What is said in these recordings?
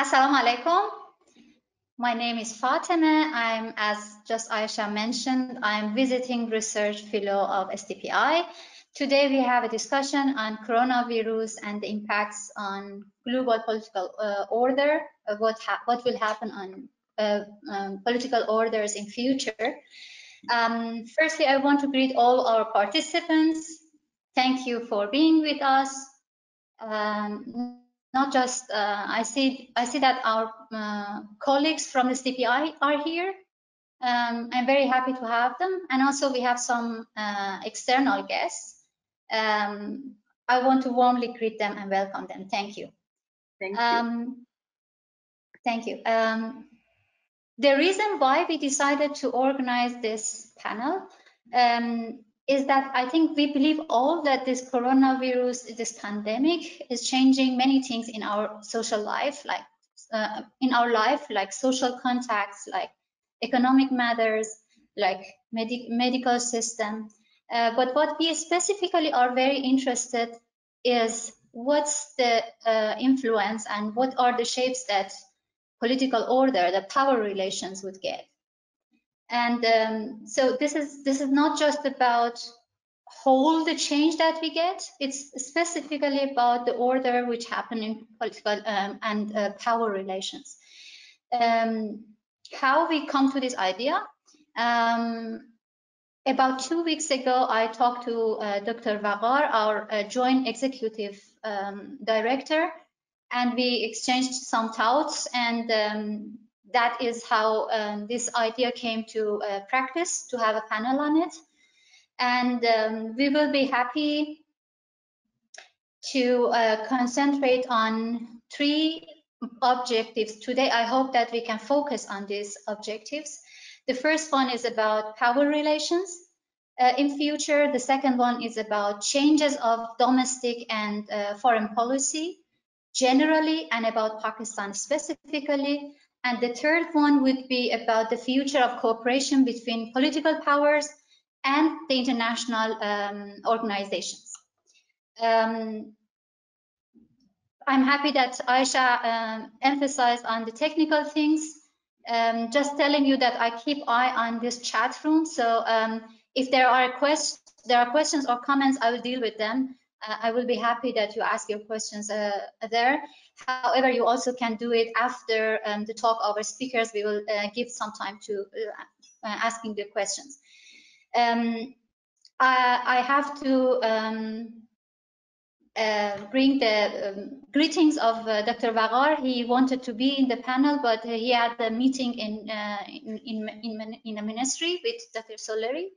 Assalamu alaikum. My name is Fatima. I'm, as just Aisha mentioned, I'm visiting research fellow of SDPI. Today we have a discussion on coronavirus and the impacts on global political order, what will happen on political orders in future. Firstly, I want to greet all our participants. Thank you for being with us. Not just I see that our colleagues from the SDPI are here. I'm very happy to have them, and also we have some external guests. I want to warmly greet them and welcome them. Thank you. Thank you. The reason why we decided to organize this panel is that I think we believe all that this coronavirus, this pandemic, is changing many things in our social life, like like social contacts, like economic matters, like medical system. But what we specifically are very interested is what's the influence and what are the shapes that political order, the power relations would get. And so this is not just about whole the change that we get. It's specifically about the order which happen in political and power relations. How we come to this idea? About 2 weeks ago, I talked to Dr. Vagar, our joint executive director, and we exchanged some thoughts, and that is how this idea came to practice, to have a panel on it. And we will be happy to concentrate on 3 objectives today. I hope that we can focus on these objectives. The first one is about power relations in future. The second one is about changes of domestic and foreign policy generally, and about Pakistan specifically. And the third one would be about the future of cooperation between political powers and the international organizations. I'm happy that Aisha emphasized on the technical things. Just telling you that I keep eye on this chat room. So if there are questions or comments, I will deal with them. I will be happy that you ask your questions there. However, you also can do it after the talk of our speakers. We will give some time to asking the questions. I have to bring the greetings of Dr. Vagar. He wanted to be in the panel, but he had a meeting in a ministry with Dr. Soleri.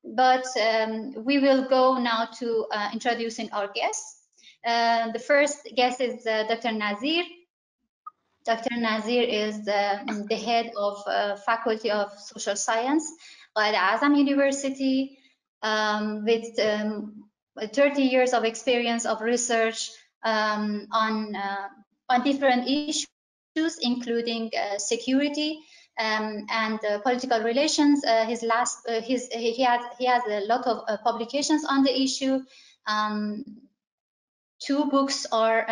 But we will go now to introducing our guests. The first guest is Dr. Nazir. Dr. Nazir is the head of Faculty of Social Science at Azam University with 30 years of experience of research on different issues, including security and political relations. He has a lot of publications on the issue. 2 books are,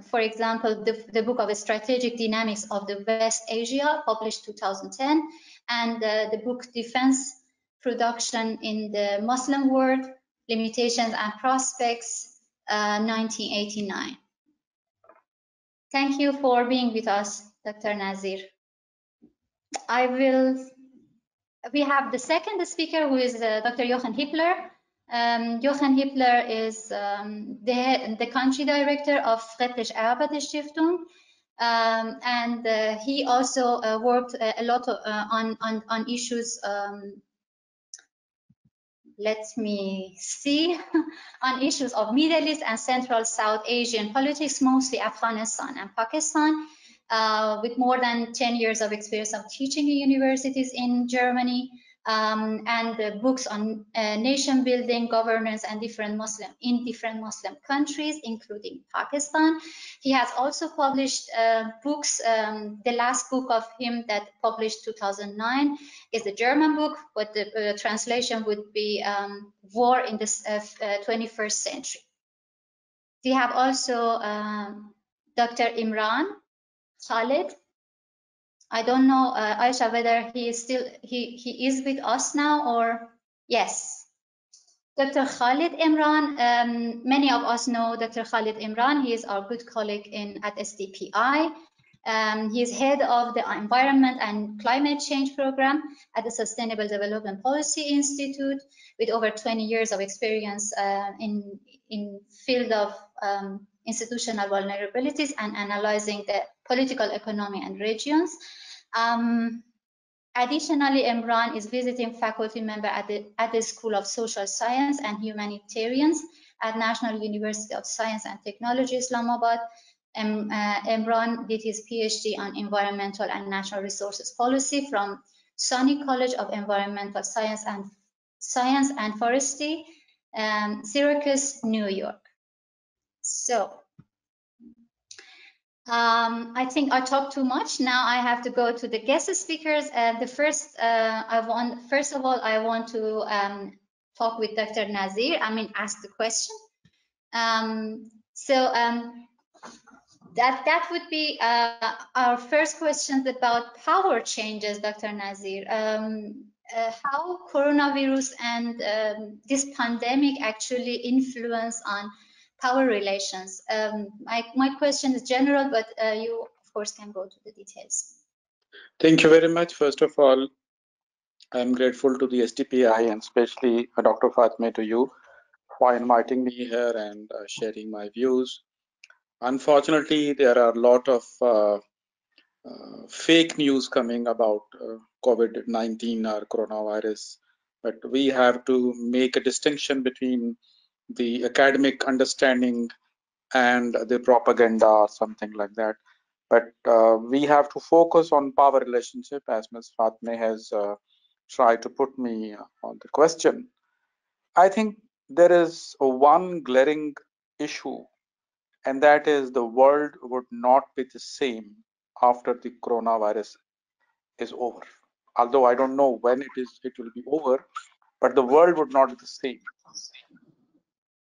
for example, the book of Strategic Dynamics of the West Asia, published 2010, and the book Defense Production in the Muslim World, Limitations and Prospects, 1989. Thank you for being with us, Dr. Nazir. We have the second speaker, who is Dr. Jochen Hippler. Jochen Hippler is the country director of Friedrich Ebert Stiftung, and he also worked a lot on issues. Let me see, on issues of Middle East and Central South Asian politics, mostly Afghanistan and Pakistan, with more than 10 years of experience of teaching in universities in Germany, and books on nation building, governance, and different Muslim countries, including Pakistan. He has also published books. The last book of him that published 2009 is the German book, but the translation would be War in the 21st Century. We have also Dr. Imran. Khalid. I don't know, Aisha, whether he is still he is with us now or yes. Dr. Khalid Imran, many of us know Dr. Khalid Imran. He is our good colleague at SDPI. He is head of the Environment and Climate Change Program at the Sustainable Development Policy Institute, with over 20 years of experience in field of institutional vulnerabilities and analyzing the political economy and regions. Additionally, Imran is visiting faculty member at the School of Social Science and Humanitarians at National University of Science and Technology, Islamabad. Imran did his PhD on environmental and natural resources policy from SUNY College of Environmental Science and Forestry, Syracuse, New York. So I think I talked too much. Now I have to go to the guest speakers. First of all, I want to talk with Dr. Nazir. Ask the question. That would be our first questions about power changes, Dr. Nazir. How coronavirus and this pandemic actually influence on power relations. My question is general, but you of course can go to the details. Thank you very much. First of all, I'm grateful to the SDPI and especially Dr. Fatme, to you for inviting me here and sharing my views. Unfortunately, there are a lot of fake news coming about COVID-19 or coronavirus, but we have to make a distinction between the academic understanding and the propaganda or something like that. But we have to focus on power relationship, as Ms. Fatme has tried to put me on the question. I think there is one glaring issue, and that is the world would not be the same after the coronavirus is over. Although I don't know when it will be over, but the world would not be the same.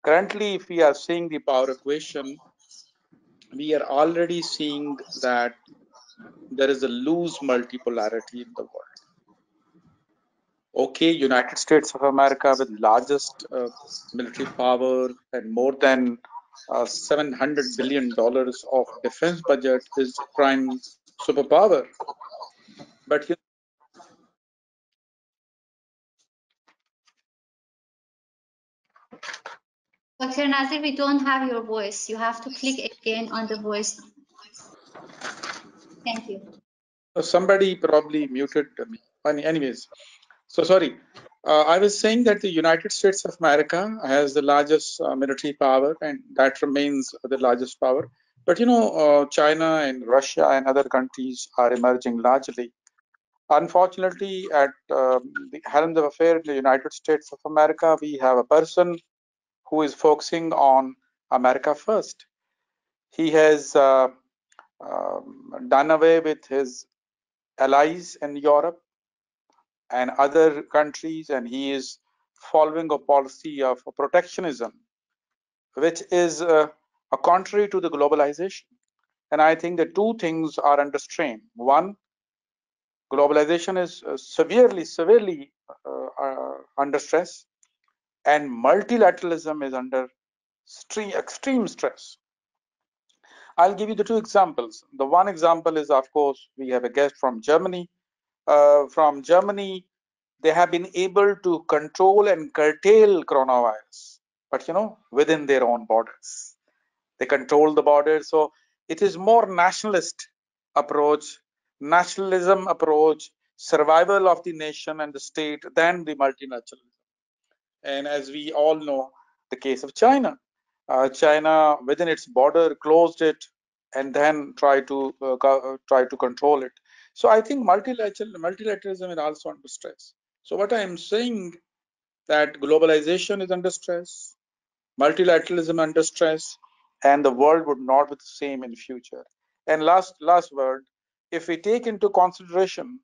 Currently, if we are seeing the power equation, we are already seeing that there is a loose multipolarity in the world. Okay, United States of America with largest military power and more than $700 billion of defense budget is prime superpower. But Dr. Nazir, we don't have your voice. You have to click again on the voice. Thank you. Somebody probably muted me. Anyways, so sorry. I was saying that the United States of America has the largest military power, and that remains the largest power. But China and Russia and other countries are emerging largely. Unfortunately, at the helm of affairs in the United States of America, we have a person who is focusing on America first. He has done away with his allies in Europe and other countries, and he is following a policy of protectionism, which is contrary to the globalization. And I think the two things are under strain. One, globalization is severely under stress, and multilateralism is under extreme stress. I'll give you the two examples. The one example is, of course, we have a guest from Germany. From Germany, they have been able to control and curtail coronavirus, but within their own borders. They control the borders. So it is more nationalist approach, nationalism approach, survival of the nation and the state than the multilateralism. And as we all know, the case of China. China within its border closed it and then try to control it. So I think multilateralism is also under stress. So what I am saying, that globalization is under stress, multilateralism under stress, and the world would not be the same in future. And last word, if we take into consideration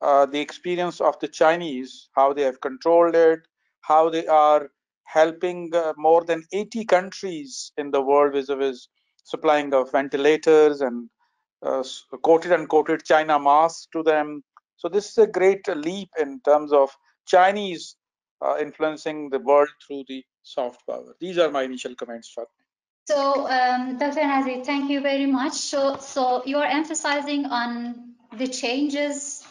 the experience of the Chinese, how they have controlled it, how they are helping more than 80 countries in the world with supplying of ventilators and quoted unquoted China mask to them. So this is a great leap in terms of Chinese influencing the world through the soft power. These are my initial comments, Fatma. So, Dr. Nazir, thank you very much. So you are emphasizing on the changes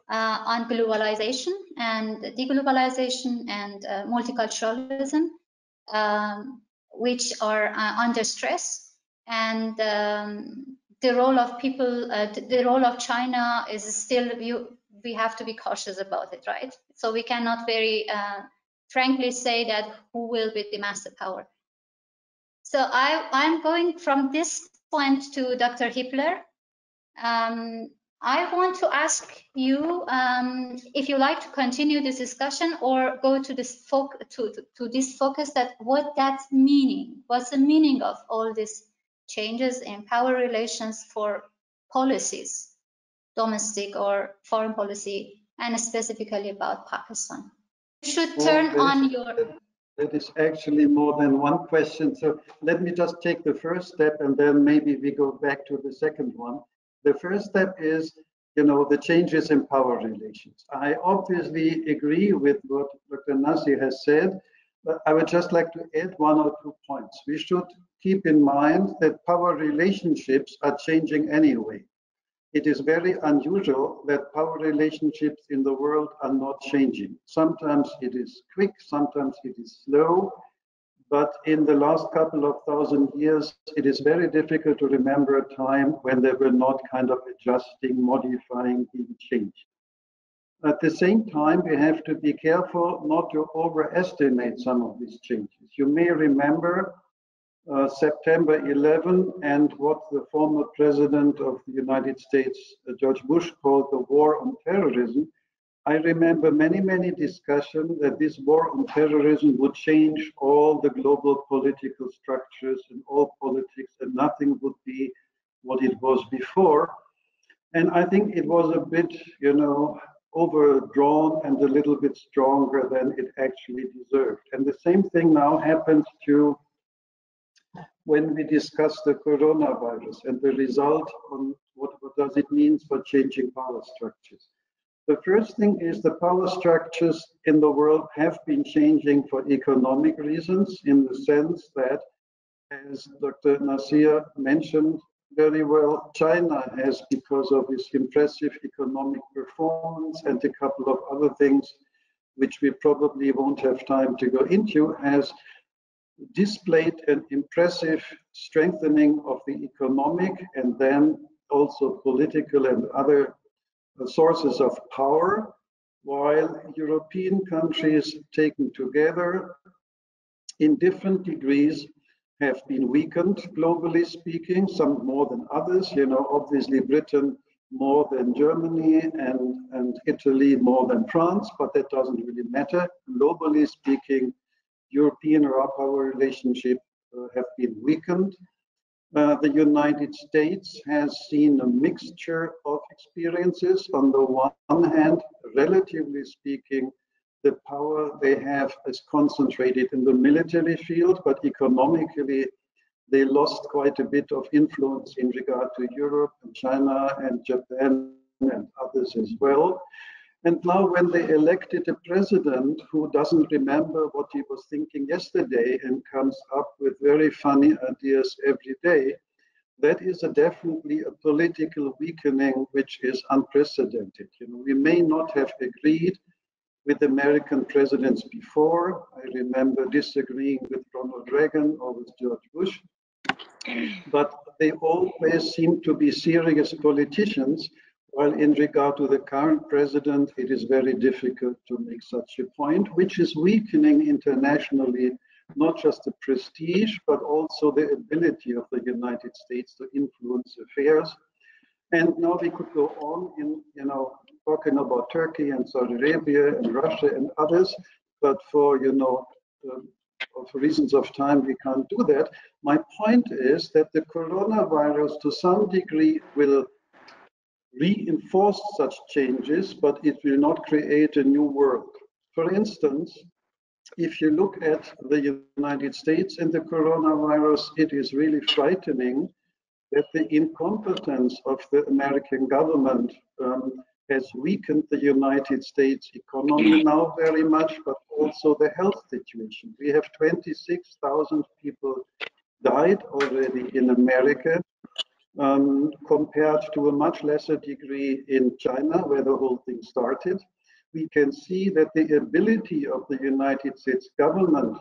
on globalization and deglobalization and multiculturalism, which are under stress, and the role of people, the role of China is still, we have to be cautious about it, right? So we cannot very frankly say that who will be the master power. So I'm going from this point to Dr. Hippler. I want to ask you if you like to continue this discussion or go to this to this focus that what that's meaning. What's the meaning of all these changes in power relations for policies, domestic or foreign policy, and specifically about Pakistan? You should turn on your. That is actually more than one question. So let me just take the first step and then maybe we go back to the second one. The first step is, the changes in power relations. I obviously agree with what Dr. Nazir has said, but I would just like to add one or two points. We should keep in mind that power relationships are changing anyway. It is very unusual that power relationships in the world are not changing. Sometimes it is quick, sometimes it is slow, but in the last couple of thousand years, it is very difficult to remember a time when they were not kind of adjusting, modifying, being changed. At the same time, we have to be careful not to overestimate some of these changes. You may remember September 11 and what the former president of the United States, George Bush, called the war on terrorism. I remember many discussions that this war on terrorism would change all the global political structures and all politics, and nothing would be what it was before. And I think it was a bit, overdrawn and a little bit stronger than it actually deserved. And the same thing now happens to when we discuss the coronavirus and the result on what does it mean for changing power structures. The first thing is the power structures in the world have been changing for economic reasons, in the sense that, as Dr. Nazir mentioned very well, China has, because of its impressive economic performance and a couple of other things, which we probably won't have time to go into, has displayed an impressive strengthening of the economic and then also political and other sources of power, while European countries taken together in different degrees have been weakened, globally speaking, some more than others. Obviously Britain more than Germany and Italy more than France, but that doesn't really matter. Globally speaking, European power relationship have been weakened. The United States has seen a mixture of experiences. On the one hand, relatively speaking, the power they have is concentrated in the military field, but economically, they lost quite a bit of influence in regard to Europe and China and Japan and others as well. And now when they elected a president who doesn't remember what he was thinking yesterday and comes up with very funny ideas every day, that is definitely a political weakening which is unprecedented. We may not have agreed with American presidents before. I remember disagreeing with Ronald Reagan or with George Bush, but they always seem to be serious politicians. While in regard to the current president, it is very difficult to make such a point, which is weakening internationally, not just the prestige, but also the ability of the United States to influence affairs. And now we could go on in, talking about Turkey and Saudi Arabia and Russia and others, but for, for reasons of time, we can't do that. My point is that the coronavirus to some degree will reinforce such changes, but it will not create a new world. For instance, if you look at the United States and the coronavirus, it is really frightening that the incompetence of the American government has weakened the United States economy now very much, but also the health situation. We have 26,000 people died already in America, compared to a much lesser degree in China, where the whole thing started. We can see that the ability of the United States government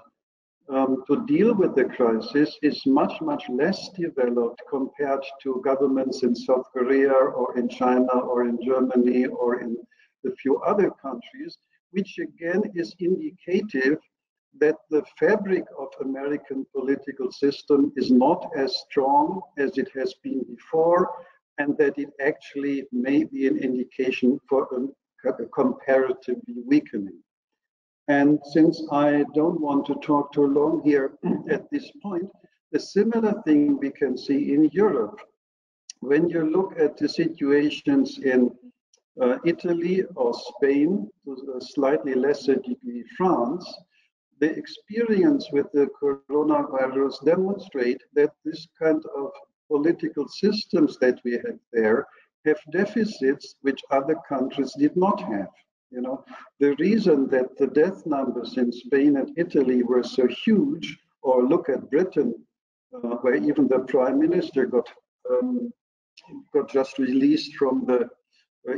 to deal with the crisis is much, much less developed compared to governments in South Korea or in China or in Germany or in a few other countries, which again is indicative that the fabric of American political system is not as strong as it has been before, and that it actually may be an indication for a comparatively weakening. And since I don't want to talk too long here at this point, a similar thing we can see in Europe. When you look at the situations in Italy or Spain, to a slightly lesser degree France, the experience with the coronavirus demonstrate that this kind of political systems that we have there have deficits which other countries did not have. You know, the reason that the death numbers in Spain and Italy were so huge, or look at Britain, where even the prime minister got just released from the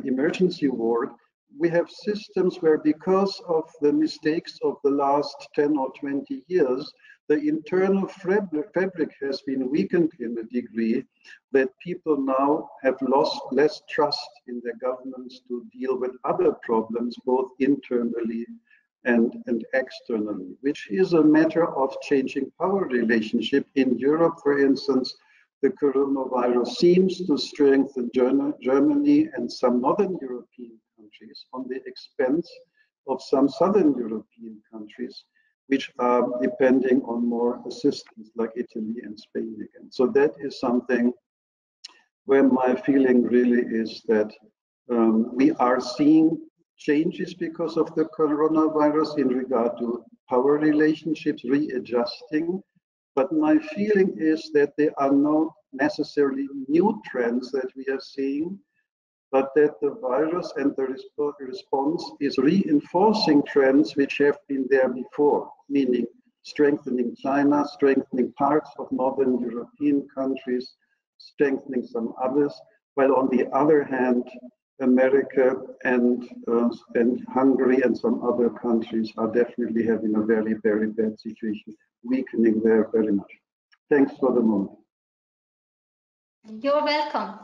emergency ward. We have systems where, because of the mistakes of the last 10 or 20 years, the internal fabric has been weakened in a degree that people now have lost less trust in their governments to deal with other problems, both internally and externally, which is a matter of changing power relationship. In Europe, for instance, the coronavirus seems to strengthen Germany and some northern European countries on the expense of some southern European countries, which are depending on more assistance, like Italy and Spain again. So that is something where my feeling really is that we are seeing changes because of the coronavirus in regard to power relationships readjusting. But my feeling is that there are not necessarily new trends that we are seeing, but that the virus and the response is reinforcing trends which have been there before, meaning strengthening China, strengthening parts of northern European countries, strengthening some others, while on the other hand, America and Hungary and some other countries are definitely having a very, very bad situation, weakening there very much. Thanks for the moment. You're welcome.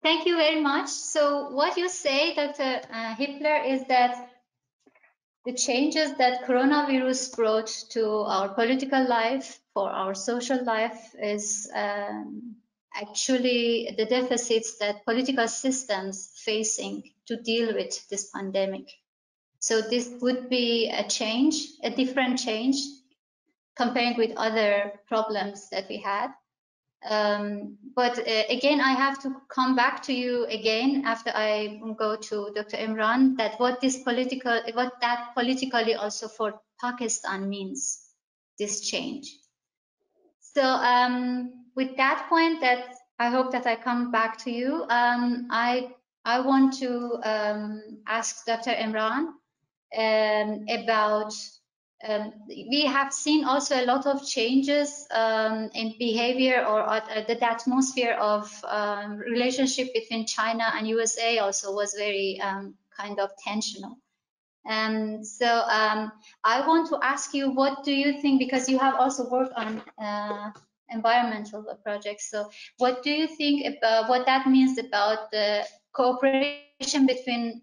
Thank you very much. So what you say, Dr. Hippler, is that the changes that coronavirus brought to our political life, for our social life, is actually the deficits that political systems facing to deal with this pandemic. So this would be a change, a different change, comparing with other problems that we had. But again, I have to come back to you again after I go to Dr. Imran, that what that politically also for Pakistan means, this change. So with that point, that I hope that I come back to you. I want to ask Dr. Imran about we have seen also a lot of changes in behavior or the atmosphere of relationship between China and USA also was very kind of tensional. And so I want to ask you, what do you think, because you have also worked on environmental projects, so what do you think about what that means about the cooperation between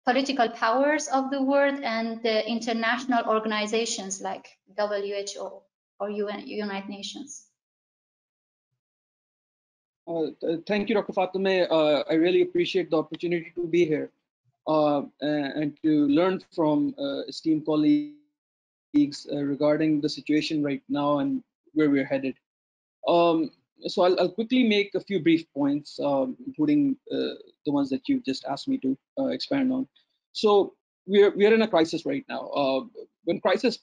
political powers of the world and the international organizations like WHO or United Nations? Thank you, Dr. Fatime. I really appreciate the opportunity to be here and to learn from esteemed colleagues regarding the situation right now and where we're headed. So I'll quickly make a few brief points, including the ones that you just asked me to expand on. So we're in a crisis right now. When crises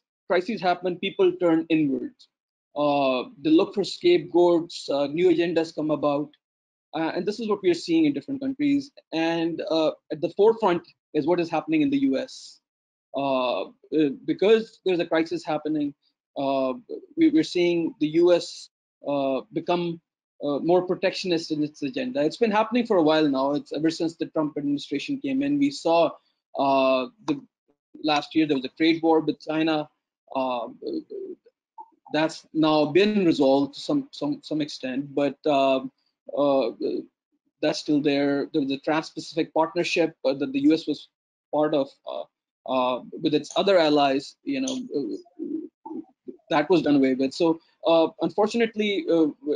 happen, people turn inwards. They look for scapegoats, new agendas come about, and this is what we are seeing in different countries. And at the forefront is what is happening in the US. Because there's a crisis happening, we're seeing the US become more protectionist in its agenda. It's been happening for a while now. It's ever since the Trump administration came in. We saw last year there was a trade war with China. That's now been resolved to some extent, but uh, that's still there. There was a Trans-Pacific Partnership that the U.S. was part of with its other allies. That was done away with. So unfortunately,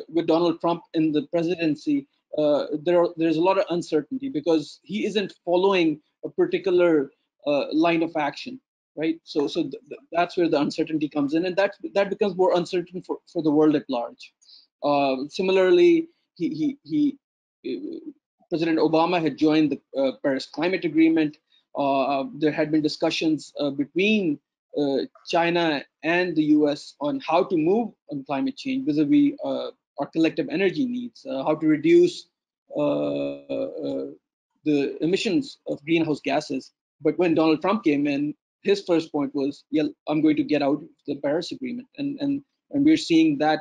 with Donald Trump in the presidency, there's a lot of uncertainty because he isn't following a particular line of action, right? So that's where the uncertainty comes in, and that becomes more uncertain for the world at large. Similarly, President Obama had joined the Paris Climate Agreement. There had been discussions between China and the US on how to move on climate change vis-a-vis our collective energy needs, how to reduce the emissions of greenhouse gases. But when Donald Trump came in, his first point was, yeah, I'm going to get out of the Paris Agreement. And we're seeing that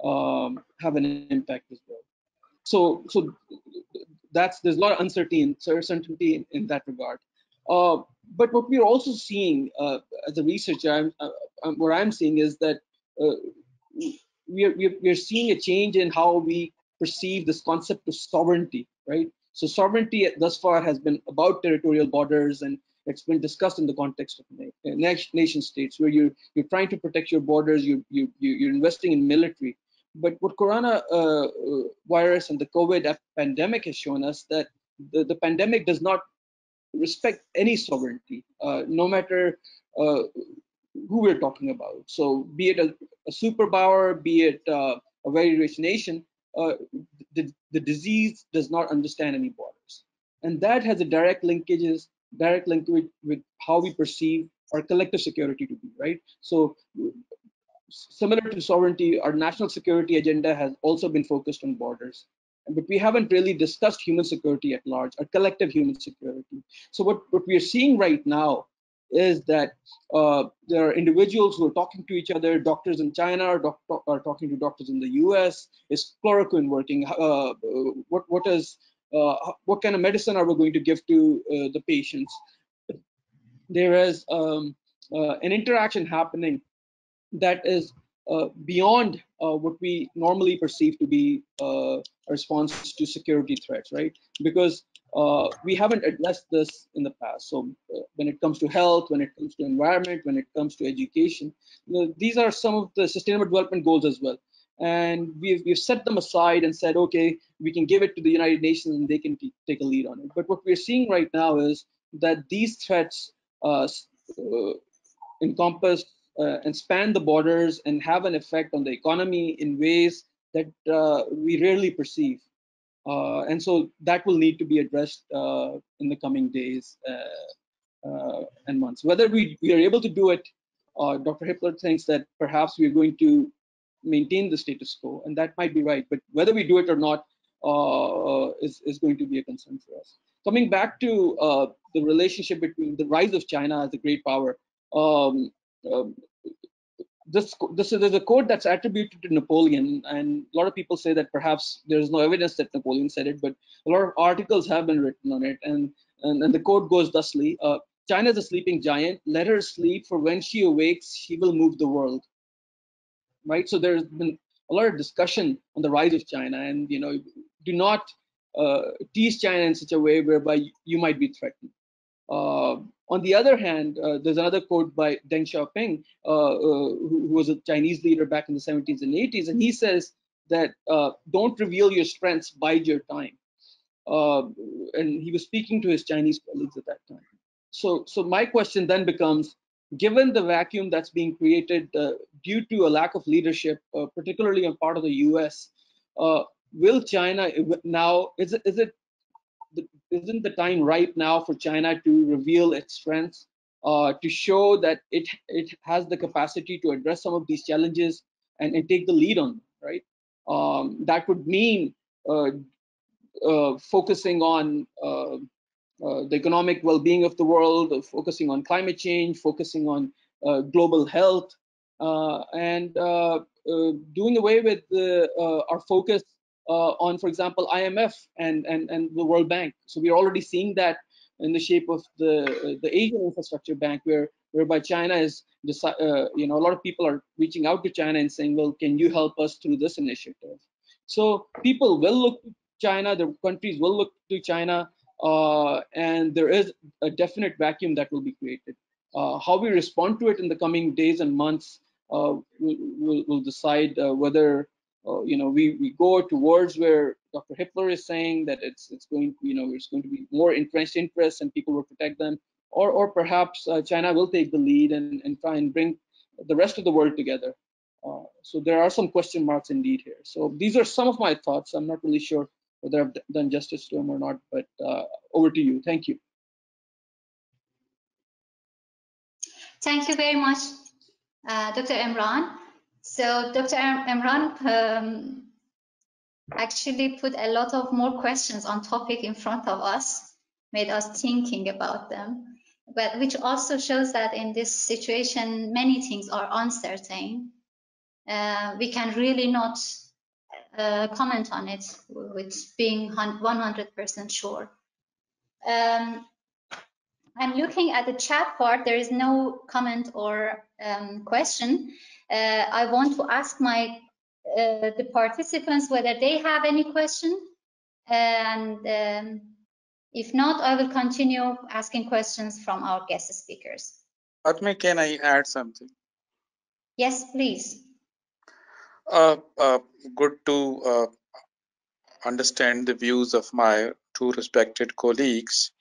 have an impact as well. So there's a lot of uncertainty in that regard. But what we're also seeing as a researcher, what I'm seeing is that we're seeing a change in how we perceive this concept of sovereignty, right? So sovereignty thus far has been about territorial borders, and it's been discussed in the context of nation states, where you're trying to protect your borders, you're investing in military. But what corona virus and the COVID pandemic has shown us that the pandemic does not respect any sovereignty, no matter who we're talking about. So be it a superpower, be it a very rich nation, the disease does not understand any borders. And that has a direct link with how we perceive our collective security to be, right? So similar to sovereignty, our national security agenda has also been focused on borders. But we haven't really discussed human security at large, our collective human security. So what we are seeing right now is that there are individuals who are talking to each other. Doctors in China are talking to doctors in the US. Is chloroquine working? What kind of medicine are we going to give to the patients? There is an interaction happening that is beyond what we normally perceive to be a response to security threats, right? Because we haven't addressed this in the past. So when it comes to health, when it comes to environment, when it comes to education, these are some of the sustainable development goals as well. And we've set them aside and said, okay, we can give it to the United Nations and they can take a lead on it. But what we're seeing right now is that these threats encompass and span the borders and have an effect on the economy in ways that we rarely perceive. And so that will need to be addressed in the coming days and months. Whether we are able to do it, Dr. Hippler thinks that perhaps we're going to maintain the status quo, and that might be right. But whether we do it or not is going to be a concern for us. Coming back to the relationship between the rise of China as a great power, there's a quote that's attributed to Napoleon, and a lot of people say that perhaps there's no evidence that Napoleon said it, but a lot of articles have been written on it, and the quote goes thusly: China is a sleeping giant, let her sleep, for when she awakes she will move the world. Right? So there's been a lot of discussion on the rise of China, and do not tease China in such a way whereby you might be threatened. On the other hand, there's another quote by Deng Xiaoping, who was a Chinese leader back in the 70s and 80s, and he says that don't reveal your strengths, bide your time. And he was speaking to his Chinese colleagues at that time. So my question then becomes, given the vacuum that's being created due to a lack of leadership, particularly on part of the US, will China now, isn't the time ripe now for China to reveal its strengths, to show that it has the capacity to address some of these challenges, and take the lead on, right? That would mean focusing on the economic well-being of the world, focusing on climate change, focusing on global health, and doing away with our focus on, for example, IMF and the World Bank. So we are already seeing that in the shape of the Asian Infrastructure Bank, whereby China is, a lot of people are reaching out to China and saying, well, can you help us through this initiative? So people will look to China, the countries will look to China, and there is a definite vacuum that will be created. How we respond to it in the coming days and months will decide whether we go towards where Dr. Hippler is saying that it's going to be more entrenched interests and people will protect them, or perhaps China will take the lead and try and bring the rest of the world together. So there are some question marks indeed here. So these are some of my thoughts. I'm not really sure whether I've done justice to them or not, but over to you. Thank you. Thank you very much, Dr. Imran. So Dr. Imran actually put a lot of more questions on topic in front of us, made us thinking about them, but which also shows that in this situation, many things are uncertain. We can really not comment on it with being 100% sure. I'm looking at the chat part. There is no comment or question. I want to ask the participants whether they have any question, and if not, I will continue asking questions from our guest speakers. Atme, can I add something? Yes, please. Good to understand the views of my two respected colleagues.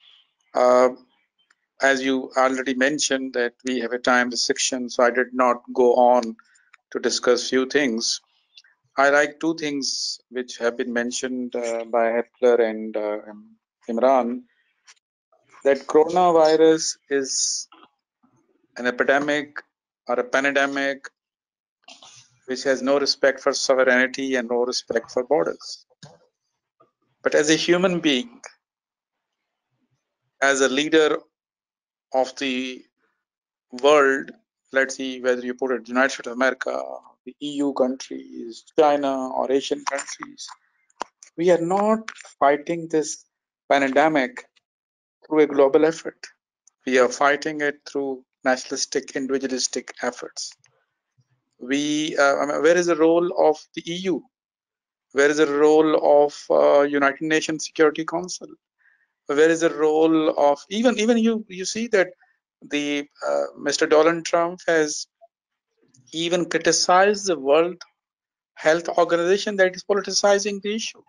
As you already mentioned that we have a time restriction, so I did not go on to discuss few things. I like two things which have been mentioned by Hepler and Imran, that coronavirus is an epidemic or a pandemic which has no respect for sovereignty and no respect for borders. But as a human being, as a leader of the world, let's see whether you put it United States of America, the EU countries, China, or Asian countries, we are not fighting this pandemic through a global effort. We are fighting it through nationalistic, individualistic efforts. Where is the role of the EU? Where is the role of United Nations Security Council? Where is the role of even you see that the Mr. Donald Trump has even criticized the World Health Organization that is politicizing the issue.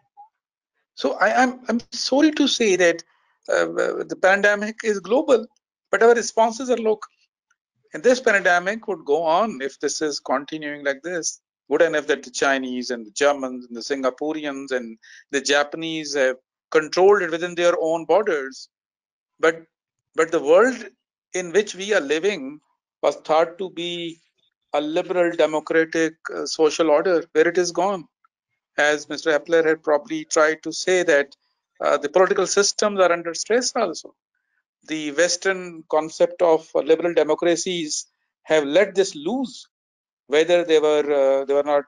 So I'm sorry to say that the pandemic is global, but our responses are local. And this pandemic would go on if this is continuing like this. Good enough that the Chinese and the Germans and the Singaporeans and the Japanese have controlled it within their own borders. But the world in which we are living was thought to be a liberal democratic social order, where it is gone. As Mr. Hepler had probably tried to say that the political systems are under stress also. The Western concept of liberal democracies have let this loose, whether they were not.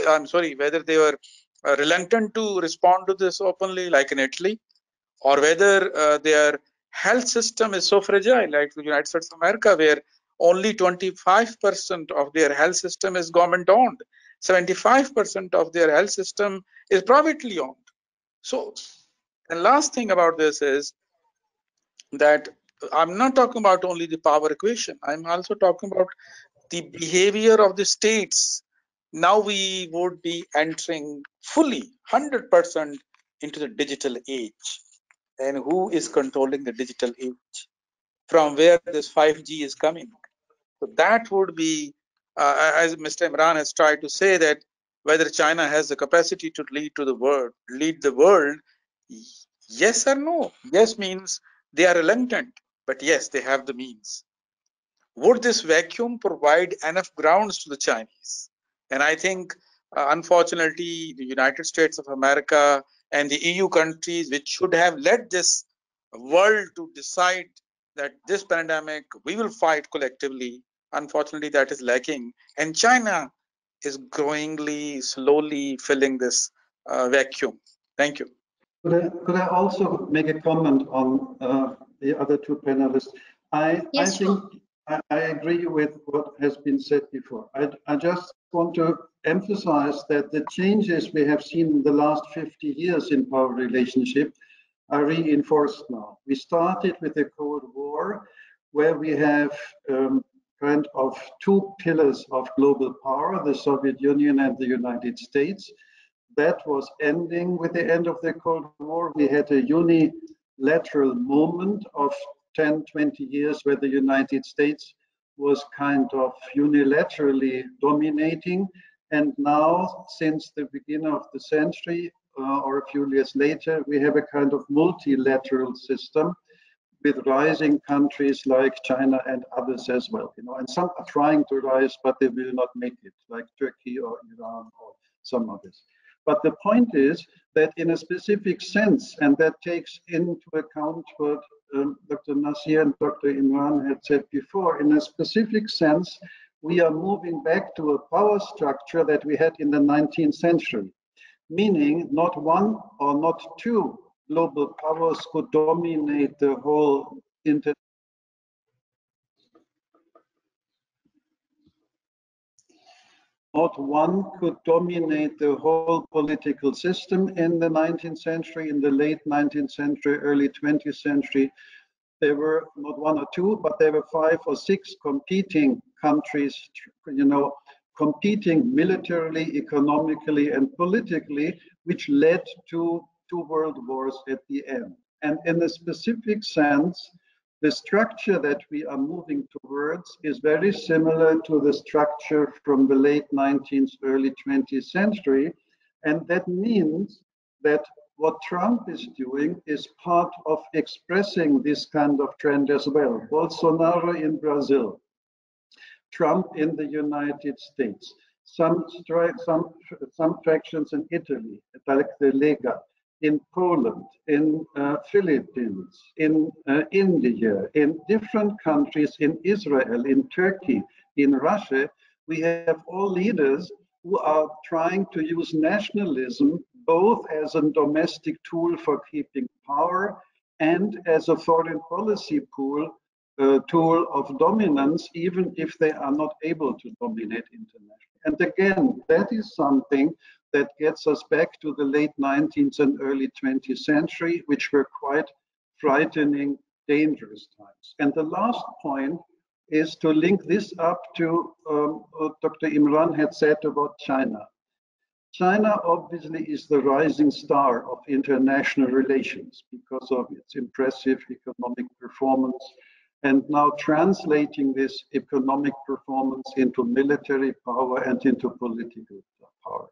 I'm sorry, whether they were reluctant to respond to this openly, like in Italy, or whether their health system is so fragile, like the United States of America, where only 25% of their health system is government owned, 75% of their health system is privately owned. So, the last thing about this is that I'm not talking about only the power equation. I'm also talking about the behavior of the states. Now we would be entering fully 100% into the digital age. And who is controlling the digital age? From where this 5G is coming? So that would be, as Mr. Imran has tried to say, that whether China has the capacity to lead the world, yes or no? Yes means they are reluctant, but yes, they have the means. would this vacuum provide enough grounds to the Chinese? And I think, unfortunately, the United States of America and the EU countries, which should have led this world to decide that this pandemic we will fight collectively, unfortunately, that is lacking. And China is growingly, slowly filling this vacuum. Thank you. Could I also make a comment on the other two panelists? I Yes, think sure. I agree with what has been said before. I just want to emphasize that the changes we have seen in the last 50 years in power relationship are reinforced now. We started with the Cold War, where we have kind of two pillars of global power, the Soviet Union and the United States. That was ending with the end of the Cold War. We had a unilateral moment of 10, 20 years where the United States was kind of unilaterally dominating. And now, since the beginning of the century, or a few years later, we have a kind of multilateral system with rising countries like China and others as well. And some are trying to rise, but they will not make it, like Turkey or Iran or some others. But the point is that in a specific sense, and that takes into account what Dr. Nasir and Dr. Imran had said before, in a specific sense, we are moving back to a power structure that we had in the 19th century, meaning not one or not two global powers could dominate the whole Not one could dominate the whole political system in the 19th century, in the late 19th century, early 20th century. There were not one or two, but there were 5 or 6 competing countries, competing militarily, economically, and politically, which led to 2 world wars at the end. And in a specific sense, the structure that we are moving towards is very similar to the structure from the late 19th, early 20th century. And that means that what Trump is doing is part of expressing this kind of trend as well. Bolsonaro in Brazil, Trump in the United States, some factions in Italy, like the Lega, in Poland, in Philippines, in India, in different countries, in Israel, in Turkey, in Russia, we have all leaders who are trying to use nationalism both as a domestic tool for keeping power and as a foreign policy tool of dominance, even if they are not able to dominate internationally. And again, that is something that gets us back to the late 19th and early 20th century, which were quite frightening, dangerous times. And the last point is to link this up to what Dr. Imran had said about China. China obviously is the rising star of international relations because of its impressive economic performance, and now translating this economic performance into military power and into political power.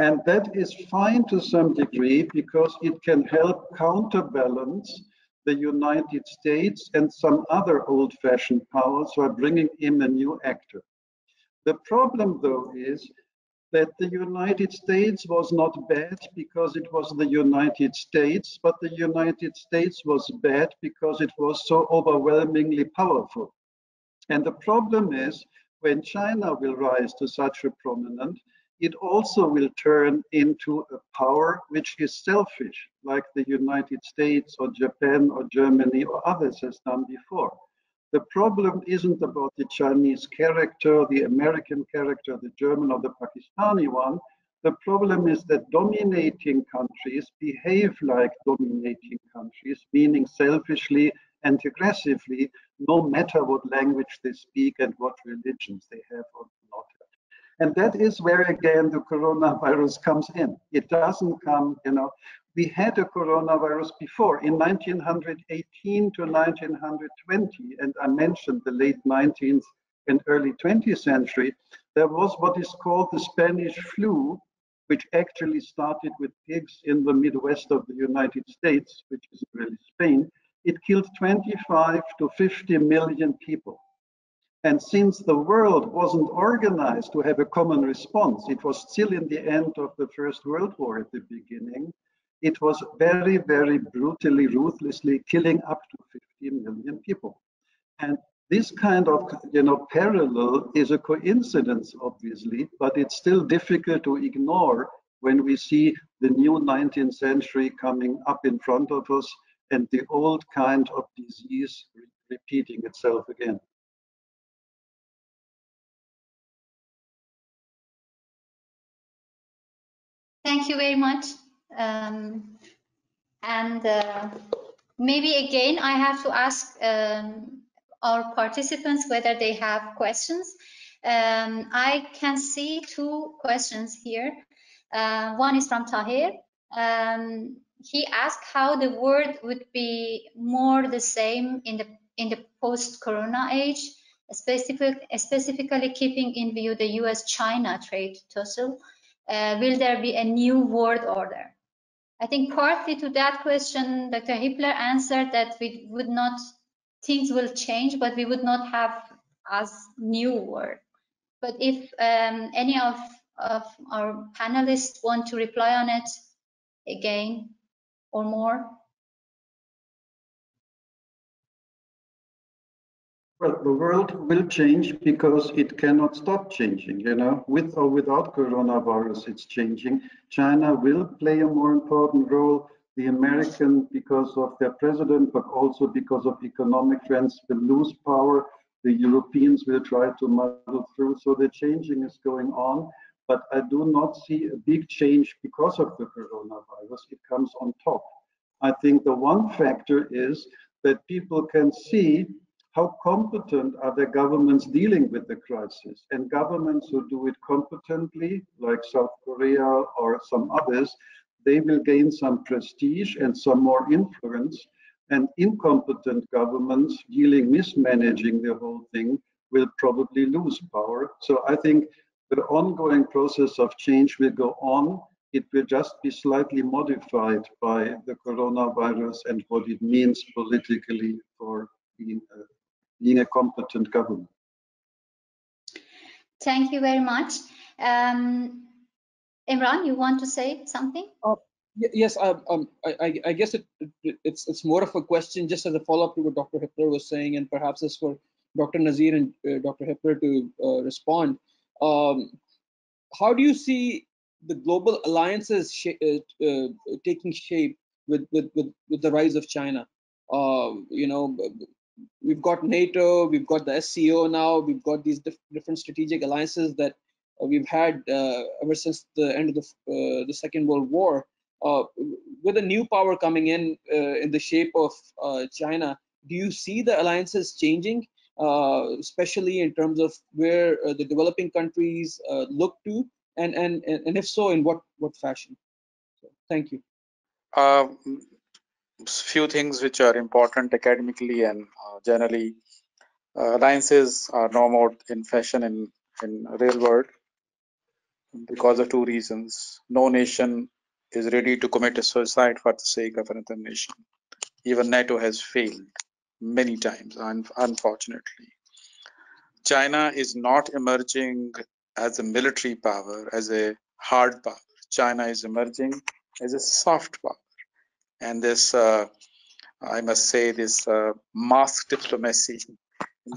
And that is fine to some degree because it can help counterbalance the United States and some other old-fashioned powers who are bringing in a new actor. The problem, though, is that the United States was not bad because it was the United States, but the United States was bad because it was so overwhelmingly powerful. And the problem is, when China will rise to such a prominent, it also will turn into a power which is selfish, like the United States or Japan or Germany or others has done before. The problem isn't about the Chinese character, the American character, the German or the Pakistani one. The problem is that dominating countries behave like dominating countries, meaning selfishly and aggressively, no matter what language they speak and what religions they have or not. And that is where, again, the coronavirus comes in. It doesn't come, we had a coronavirus before in 1918 to 1920, and I mentioned the late 19th and early 20th century. There was what is called the Spanish flu, which actually started with pigs in the Midwest of the United States, which is really Spain. It killed 25 to 50 million people. And since the world wasn't organized to have a common response, it was still in the end of the First World War at the beginning, it was very, very brutally, ruthlessly killing up to 15 million people. And this kind of parallel is a coincidence, obviously, but it's still difficult to ignore when we see the new 19th century coming up in front of us and the old kind of disease repeating itself again. Thank you very much. Maybe again, I have to ask our participants whether they have questions. I can see two questions here. One is from Tahir. He asked how the world would be more the same in the post-corona age, specifically keeping in view the US-China trade tussle. Will there be a new world order? I think partly to that question, Dr. Hippler answered that we would not, things will change, but we would not have as new world. But if any of our panelists want to reply on it again or more. Well, the world will change because it cannot stop changing, with or without coronavirus, it's changing. China will play a more important role. The American, because of their president, but also because of economic trends, will lose power. The Europeans will try to muddle through. So the changing is going on, but I do not see a big change because of the coronavirus. It comes on top. I think the one factor is that people can see how competent are the governments dealing with the crisis? And governments who do it competently, like South Korea or some others, they will gain some prestige and some more influence. And incompetent governments mismanaging the whole thing will probably lose power. So I think the ongoing process of change will go on. It will just be slightly modified by the coronavirus and what it means politically for being a competent government. Thank you very much. Imran, you want to say something? Yes, I guess it's more of a question just as a follow-up to what Dr. Hippler was saying, and perhaps it's for Dr. Nazir and Dr. Hippler to respond. How do you see the global alliances taking shape with the rise of China? We've got NATO, we've got the SCO now, we've got these different strategic alliances that we've had ever since the end of the Second World War. With a new power coming in the shape of China, do you see the alliances changing, especially in terms of where the developing countries look to, and if so, in what fashion? So, thank you. Few things which are important academically and generally. Alliances are no more in fashion in real world because of two reasons. No nation is ready to commit a suicide for the sake of another nation. Even NATO has failed many times, unfortunately. China is not emerging as a military power, as a hard power. China is emerging as a soft power. And this, I must say, this mask diplomacy,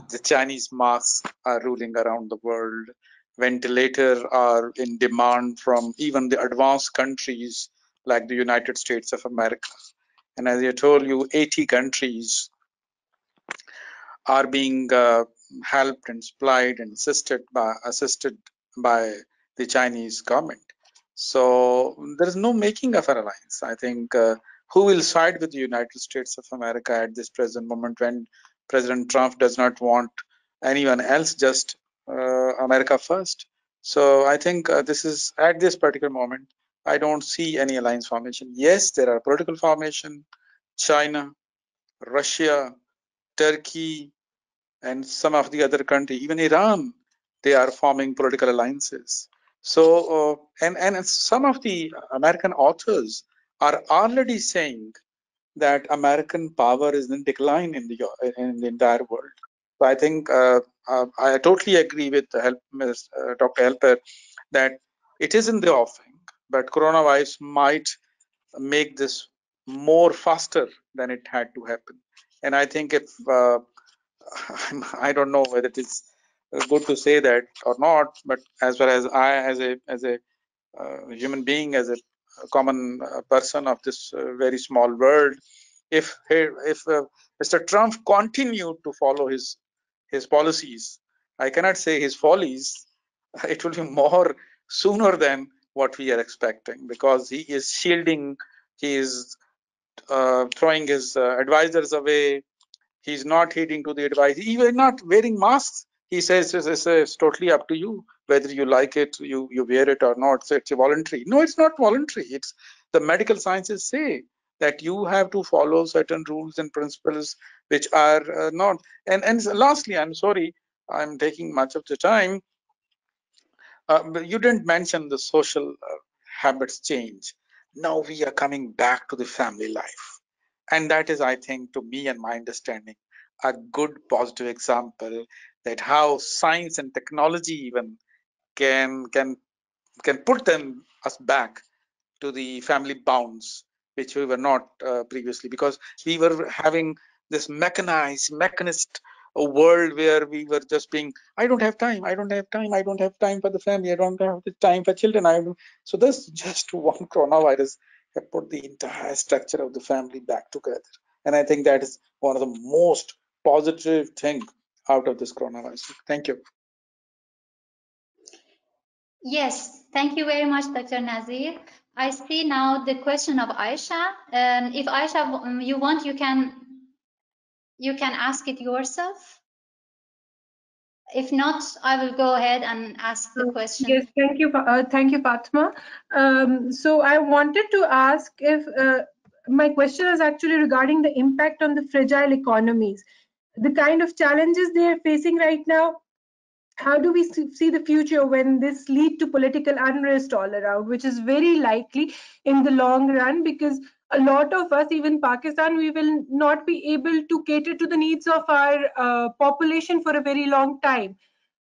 the Chinese masks are ruling around the world. Ventilators are in demand from even the advanced countries like the United States of America. And as I told you, 80 countries are being helped and supplied and assisted by the Chinese government. So there is no making of an alliance. I think who will side with the United States of America at this present moment when President Trump does not want anyone else, just America first? So I think this is at this particular moment, I don't see any alliance formation. Yes, there are political formation, China, Russia, Turkey, and some of the other countries, even Iran, they are forming political alliances. So, and some of the American authors are already saying that American power is in decline in the entire world. So I think I totally agree with Dr. Helper that it is in the offing, but coronavirus might make this more faster than it had to happen. And I think if I don't know whether it is good to say that or not, but as far as I, as a human being, as a common person of this very small world, if Mr. Trump continued to follow his policies, I cannot say his follies, it will be more sooner than what we are expecting, because he is shielding, he is throwing his advisors away. He's not heeding to the advice. Even not wearing masks, he says it's totally up to you whether you like it, you wear it or not. So it's voluntary. No, it's not voluntary. It's the medical sciences say that you have to follow certain rules and principles which are not. And lastly, I'm sorry, I'm taking much of the time. But you didn't mention the social habits change. Now we are coming back to the family life. And that is, I think, to me and my understanding, a good positive example that how science and technology even can put us back to the family bounds, which we were not previously, because we were having this mechanist world where we were just being, I don't have time for the family, I don't have the time for children. So this just one coronavirus have put the entire structure of the family back together. And I think that is one of the most positive thing out of this coronavirus. Thank you. Yes, thank you very much, Dr. Nazir. I see now the question of Aisha. If Aisha, you want, you can ask it yourself. If not, I will go ahead and ask the question. Yes, thank you, Fatma. So I wanted to ask if my question is actually regarding the impact on the fragile economies, the kind of challenges they are facing right now. How do we see the future when this lead to political unrest all around, which is very likely in the long run, because a lot of us, even Pakistan, we will not be able to cater to the needs of our population for a very long time.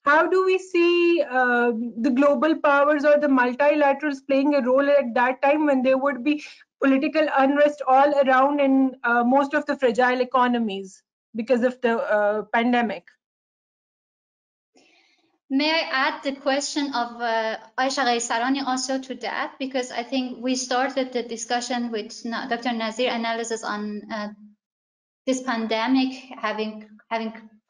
How do we see the global powers or the multilaterals playing a role at that time when there would be political unrest all around in most of the fragile economies because of the pandemic? May I add the question of Aisha Ghaisarani also to that? Because I think we started the discussion with Dr. Nazir analysis on this pandemic having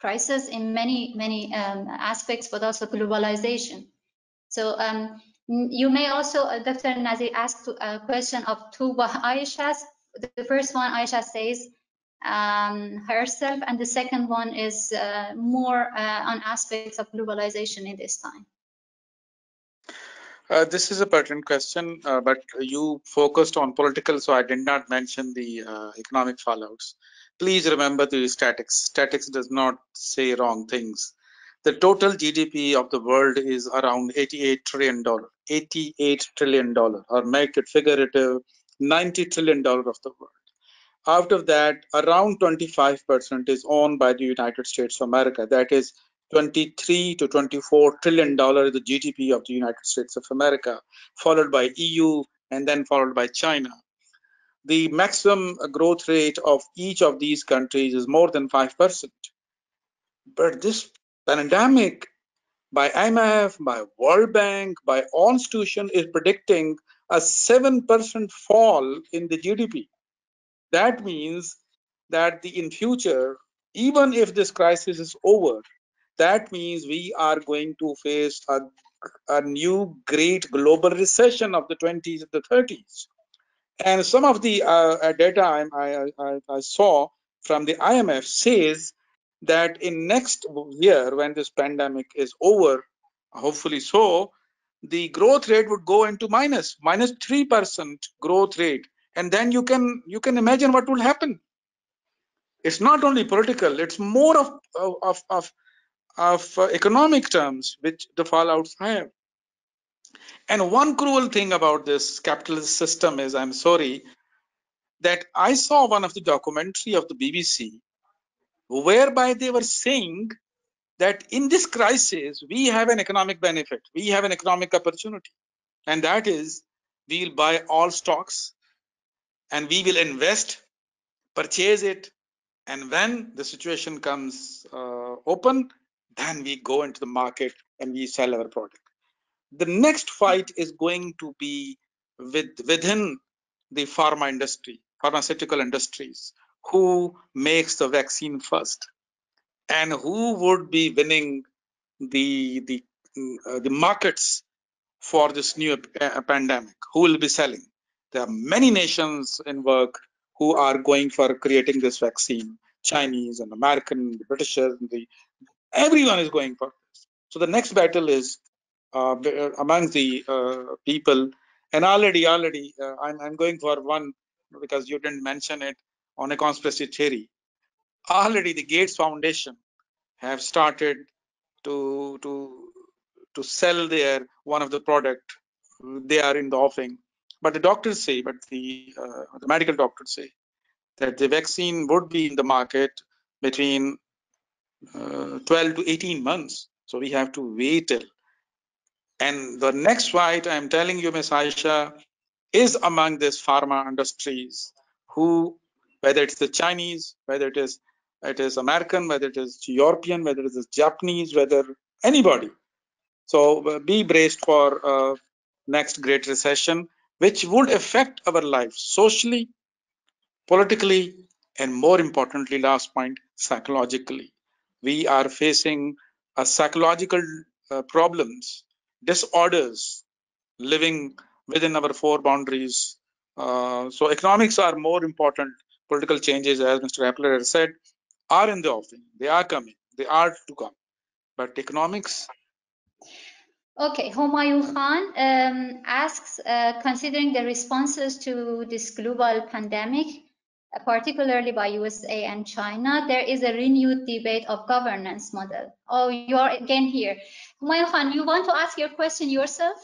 crisis in many aspects, but also globalization. So you may also, Dr. Nazir, ask a question of two Aishas. The first one, Aisha says herself, and the second one is more on aspects of globalization in this time. This is a pertinent question, but you focused on political, so I did not mention the economic fallouts. Please remember the statics. Statics does not say wrong things. The total GDP of the world is around $88 trillion. $88 trillion, or make it figurative, $90 trillion of the world. Out of that, around 25% is owned by the United States of America. That is 23 to 24 trillion dollars the GDP of the United States of America, followed by EU and then followed by China. The maximum growth rate of each of these countries is more than 5%. But this pandemic, by IMF, by World Bank, by all institutions, is predicting a 7% fall in the GDP. That means that in future, even if this crisis is over, that means we are going to face a new great global recession of the 20s and the 30s. And some of the data I saw from the IMF says that in next year, when this pandemic is over, hopefully so, the growth rate would go into minus 3% growth rate. And then you can imagine what will happen. It's not only political, it's more of economic terms which the fallouts have. And one cruel thing about this capitalist system is, I'm sorry, that I saw one of the documentary of the BBC whereby they were saying that in this crisis, we have an economic benefit, we have an economic opportunity, and that is we will buy all stocks and we will invest, purchase it, and when the situation comes open, then we go into the market and we sell our product. The next fight is going to be within the pharmaceutical industries, who makes the vaccine first, and who would be winning the markets for this new pandemic, who will be selling. There are many nations in work who are going for creating this vaccine. Chinese and American, the Britishers, everyone is going for this. So the next battle is among the people. And already, I'm going for one, because you didn't mention it, on a conspiracy theory. Already, the Gates Foundation have started to sell their one of the product they are in the offering. But the doctors say, the medical doctors say that the vaccine would be in the market between 12 to 18 months. So we have to wait till. And the next fight, I'm telling you, Ms. Aisha, is among these pharma industries, who, whether it's the Chinese, whether it is American, whether it is European, whether it is Japanese, whether anybody. So be braced for next great recession, which would affect our lives socially, politically, and more importantly, last point, psychologically. We are facing a psychological problems, disorders, living within our four boundaries. So economics are more important. Political changes, as Mr. Appler has said, are in the offing. They are coming. They are to come. But economics. Okay, Humayun Khan asks, considering the responses to this global pandemic, particularly by USA and China, there is a renewed debate of governance model. Oh, you are again here. Humayun Khan, you want to ask your question yourself?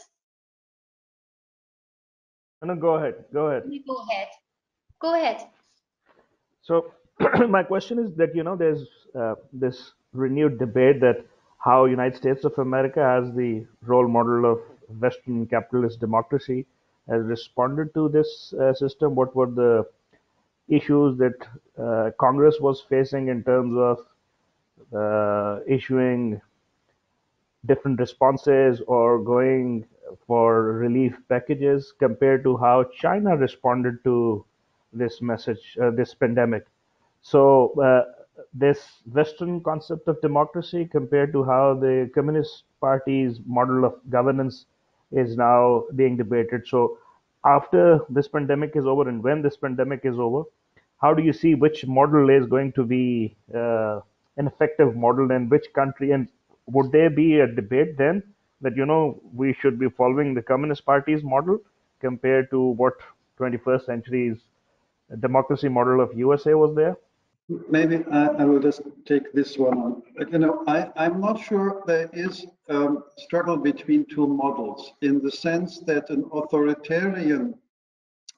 No, go ahead. Go ahead. Go ahead. Go ahead. So my question is that, there's this renewed debate that how United States of America, as the role model of Western capitalist democracy, has responded to this system. What were the issues that Congress was facing in terms of issuing different responses or going for relief packages compared to how China responded to this message, this pandemic. So, this Western concept of democracy compared to how the Communist Party's model of governance is now being debated. So, after this pandemic is over and when this pandemic is over, how do you see which model is going to be an effective model in which country? And would there be a debate then that, we should be following the Communist Party's model compared to what 21st century's democracy model of USA was there? Maybe I will just take this one on. I'm not sure there is a struggle between two models, in the sense that an authoritarian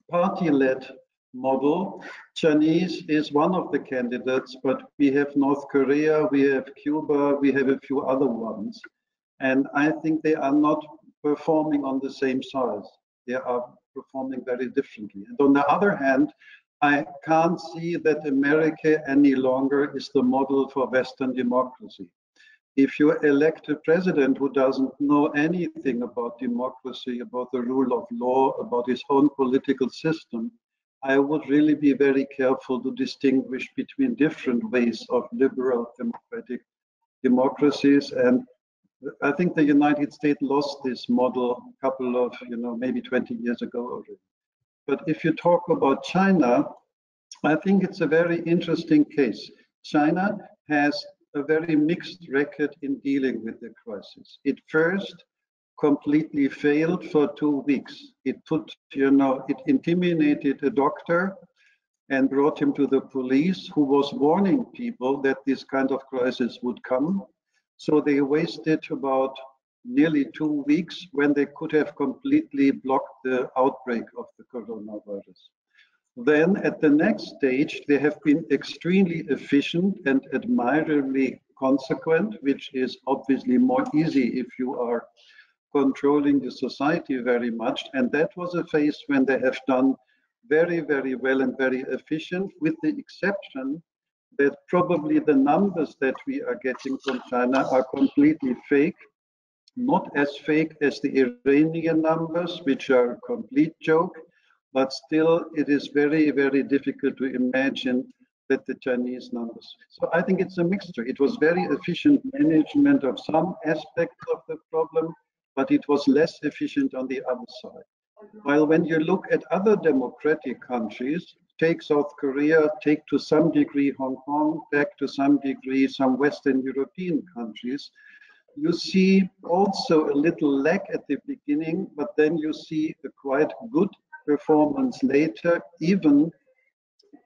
party-led model, Chinese is one of the candidates, but we have North Korea, we have Cuba, we have a few other ones. And I think they are not performing on the same size. They are performing very differently. And on the other hand, I can't see that America any longer is the model for Western democracy. If you elect a president who doesn't know anything about democracy, about the rule of law, about his own political system, I would really be very careful to distinguish between different ways of liberal democratic democracies. And I think the United States lost this model a couple of, maybe 20 years ago already. But if you talk about China, I think it's a very interesting case. China has a very mixed record in dealing with the crisis. It first completely failed for 2 weeks. It it intimidated a doctor and brought him to the police, who was warning people that this kind of crisis would come. So they wasted about nearly 2 weeks when they could have completely blocked the outbreak of the coronavirus. Then at the next stage, they have been extremely efficient and admirably consequent, which is obviously more easy if you are controlling the society very much. And that was a phase when they have done very, very well and very efficient, with the exception that probably the numbers that we are getting from China are completely fake, not as fake as the Iranian numbers, which are a complete joke, but still it is very, very difficult to imagine that the Chinese numbers. So I think it's a mixture. It was very efficient management of some aspects of the problem, but it was less efficient on the other side. While when you look at other democratic countries, take South Korea, take to some degree Hong Kong, take to some degree some Western European countries, you see also a little lag at the beginning, but then you see a quite good performance later, even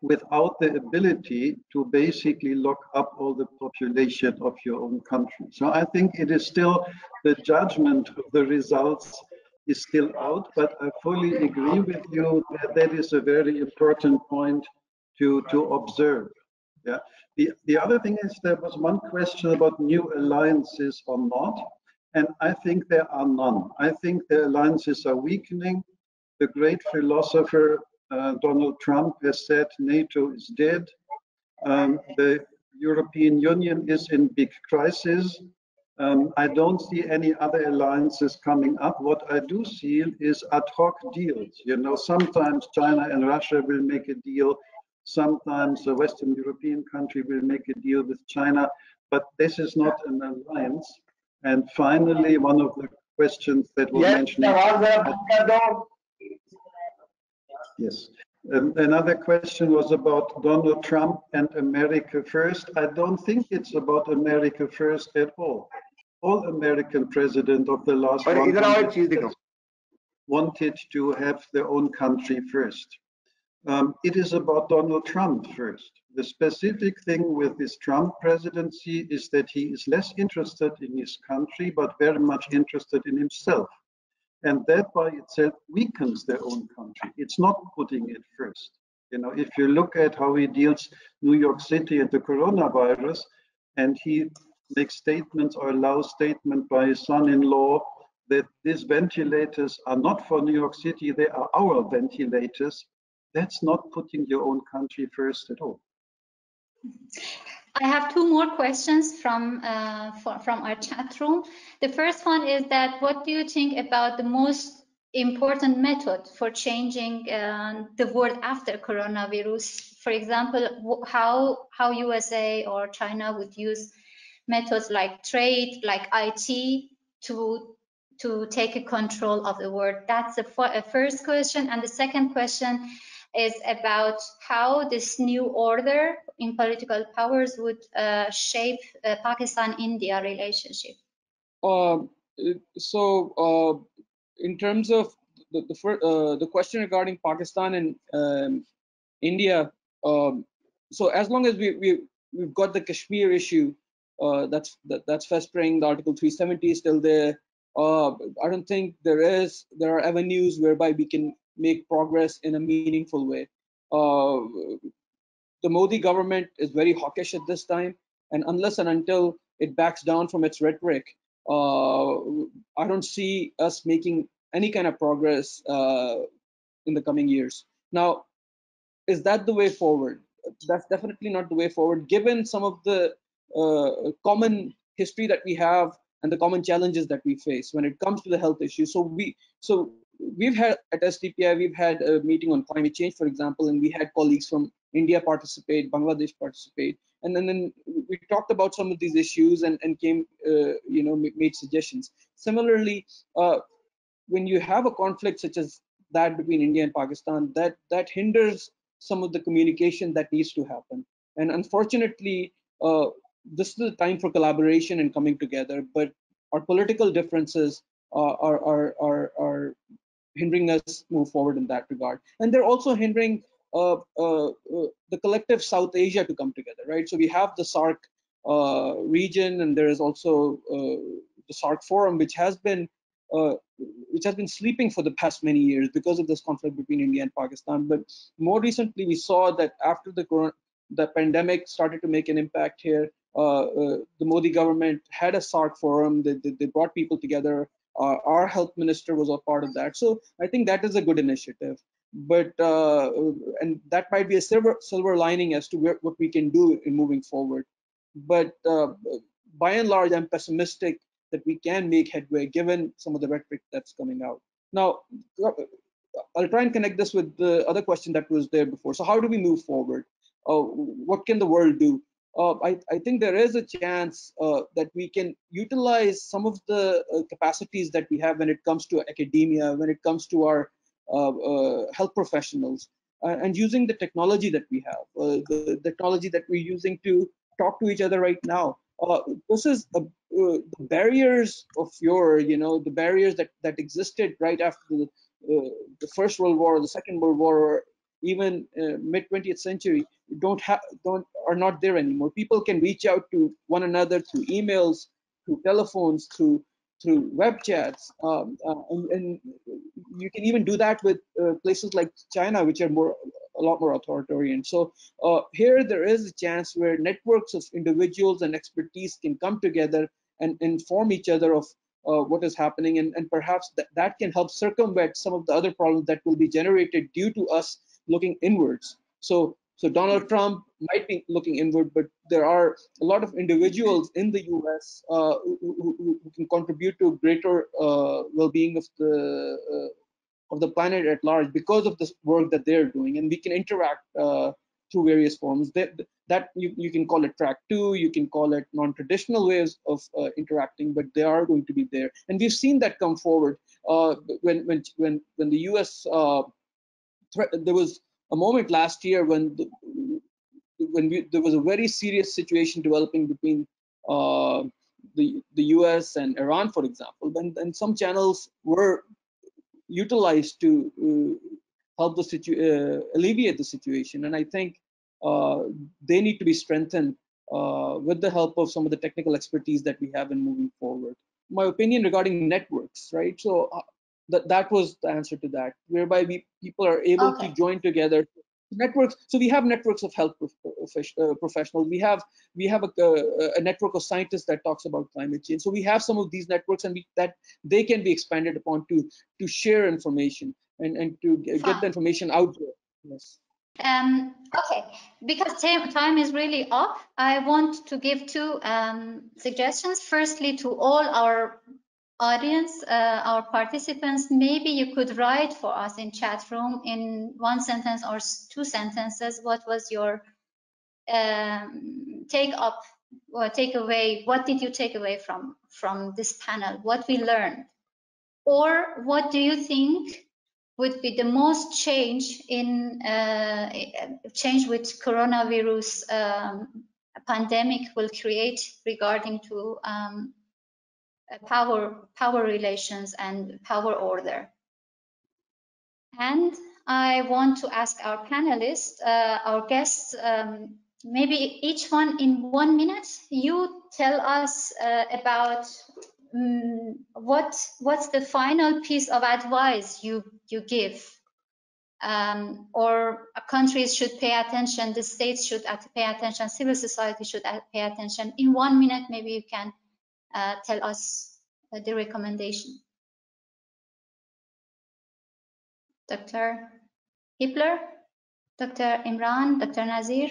without the ability to basically lock up all the population of your own country. So I think it is still, the judgment of the results is still out, but I fully agree with you that that is a very important point to observe. Yeah. The other thing is, there was one question about new alliances or not, and I think there are none. I think the alliances are weakening. The great philosopher Donald Trump has said NATO is dead. The European Union is in big crisis. I don't see any other alliances coming up. What I do see is ad hoc deals. You know, sometimes China and Russia will make a deal. Sometimes a Western European country will make a deal with China, but this is not an alliance. And finally, one of the questions that was mentioned. Yes. Another question was about Donald Trump and America first. I don't think it's about America first at all. All American presidents of the last 100 years wanted to have their own country first. It is about Donald Trump first. The specific thing with this Trump presidency is that he is less interested in his country, but very much interested in himself. And that by itself weakens their own country. It's not putting it first. You know, if you look at how he deals New York City and the coronavirus, and he makes statements or allows statement by his son-in-law that these ventilators are not for New York City, they are our ventilators. That's not putting your own country first at all. I have two more questions from our chat room. The first one is that, what do you think about the most important method for changing the world after coronavirus? For example, how USA or China would use methods like trade, like IT, to take a control of the world. That's the first question. And the second question is about how this new order in political powers would shape Pakistan-India relationship. In terms of the question regarding Pakistan and India, so as long as we've got the Kashmir issue that's festering, the Article 370 is still there. I don't think there are avenues whereby we can make progress in a meaningful way. The Modi government is very hawkish at this time, and unless and until it backs down from its rhetoric, I don't see us making any kind of progress in the coming years. Now, is that the way forward? That's definitely not the way forward, given some of the common history that we have and the common challenges that we face when it comes to the health issues. So we've had at SDPI, we've had a meeting on climate change, for example, and we had colleagues from India participate, Bangladesh participate, and then we talked about some of these issues and came, made suggestions. Similarly, when you have a conflict such as that between India and Pakistan, that hinders some of the communication that needs to happen. And unfortunately, this is the time for collaboration and coming together, but our political differences are hindering us move forward in that regard. And they're also hindering the collective South Asia to come together, right? So we have the SAARC region, and there is also the SAARC forum, which has been which has been sleeping for the past many years because of this conflict between India and Pakistan. But more recently, we saw that after the pandemic started to make an impact here, the Modi government had a SARC forum. They brought people together. Our health minister was a part of that. So I think that is a good initiative. But and that might be a silver lining as to what we can do in moving forward. But by and large, I'm pessimistic that we can make headway given some of the rhetoric that's coming out. Now, I'll try and connect this with the other question that was there before. So how do we move forward? What can the world do? I think there is a chance that we can utilize some of the capacities that we have when it comes to academia, when it comes to our health professionals, and using the technology that we have, the technology that we're using to talk to each other right now. This is the barriers of the barriers that existed right after the First World War, the Second World War, or even mid 20th century are not there anymore. People can reach out to one another through emails, through telephones, through web chats, and you can even do that with places like China, which are a lot more authoritarian. So here there is a chance where networks of individuals and expertise can come together and inform each other of what is happening, and perhaps that can help circumvent some of the other problems that will be generated due to us looking inwards. So Donald Trump might be looking inward, but there are a lot of individuals in the U.S. Who can contribute to greater well-being of the planet at large because of the work that they're doing, and we can interact through various forms. That you can call it track 2, you can call it non-traditional ways of interacting, but they are going to be there, and we've seen that come forward when the U.S. There was a moment last year when there was a very serious situation developing between the U.S. and Iran, for example, and some channels were utilized to help alleviate the situation. And I think they need to be strengthened with the help of some of the technical expertise that we have in moving forward. My opinion regarding networks, right? So that was the answer to that, whereby people are able to join together. Networks. So we have networks of health professionals. We have a network of scientists that talks about climate change. So we have some of these networks, and that they can be expanded upon to share information and to get the information out there. Yes. Okay, because time is really up, I want to give 2 suggestions. Firstly, to all our audience, our participants, maybe you could write for us in chat room in 1 sentence or 2 sentences what was your takeaway. What did you take away from this panel? What we learned, or what do you think would be the most change in change with coronavirus pandemic will create regarding to power relations and power order. And I want to ask our panelists, our guests, maybe each one in 1 minute, you tell us about what's the final piece of advice you give, or countries should pay attention, the states should pay attention, civil society should pay attention. In 1 minute, maybe you can tell us the recommendation. Dr. Hippler, Dr. Imran, Dr. Nazir?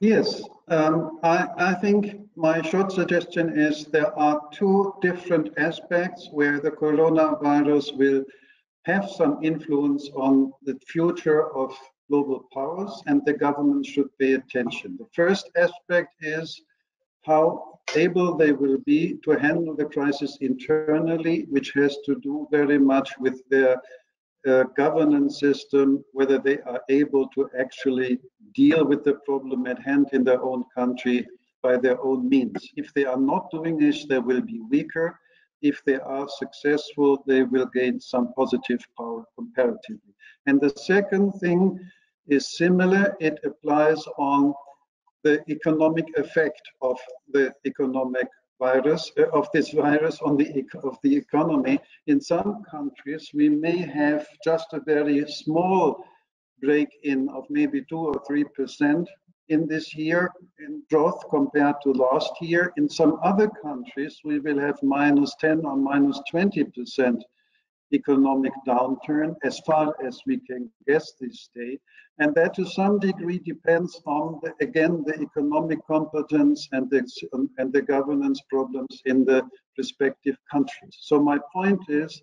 Yes, I think my short suggestion is there are 2 different aspects where the coronavirus will have some influence on the future of global powers, and the government should pay attention. The first aspect is how able they will be to handle the crisis internally, which has to do very much with their governance system, whether they are able to actually deal with the problem at hand in their own country by their own means. If they are not doing this, they will be weaker. If they are successful, they will gain some positive power comparatively. And the second thing is similar. It applies on the economic effect of the economic virus on the economy. In some countries, we may have just a very small break-in of maybe 2 or 3% in this year in growth compared to last year. In some other countries, we will have -10 or -20% economic downturn as far as we can guess this day. And that to some degree depends on, again, the economic competence and the governance problems in the respective countries. So my point is,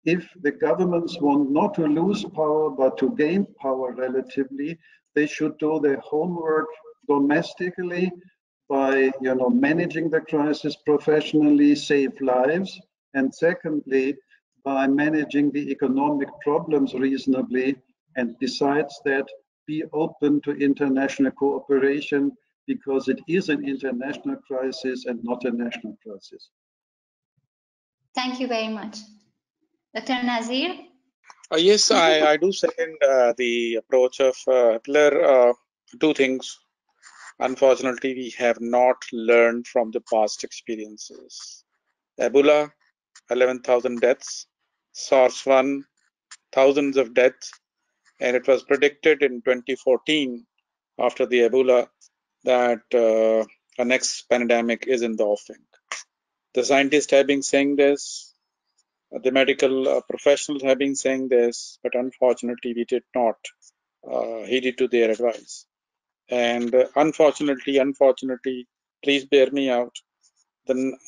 if the governments want not to lose power but to gain power relatively, they should do their homework domestically by managing the crisis professionally, save lives, and secondly, by managing the economic problems reasonably, and besides that, be open to international cooperation because it is an international crisis and not a national crisis. Thank you very much. Dr. Nazir? Yes, I do second the approach of Hitler. Two things. Unfortunately, we have not learned from the past experiences. Ebola, 11,000 deaths. SARS 1, thousands of deaths. And it was predicted in 2014, after the Ebola, that the next pandemic is in the offing. The scientists have been saying this, the medical professionals have been saying this, but unfortunately, we did not heed to their advice. And unfortunately, please bear me out. Then,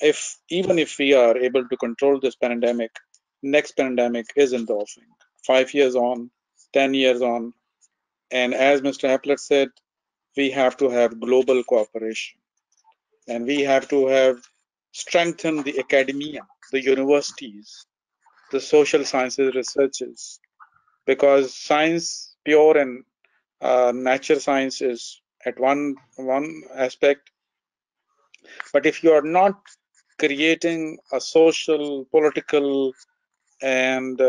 even if we are able to control this pandemic, next pandemic is in the offing. 5 years on, 10 years on, and as Mr. Hepler said, we have to have global cooperation, and we have to have strengthened the academia, the universities, the social sciences researchers, because science, pure and nature science, is at one aspect, but if you are not creating a social, political, and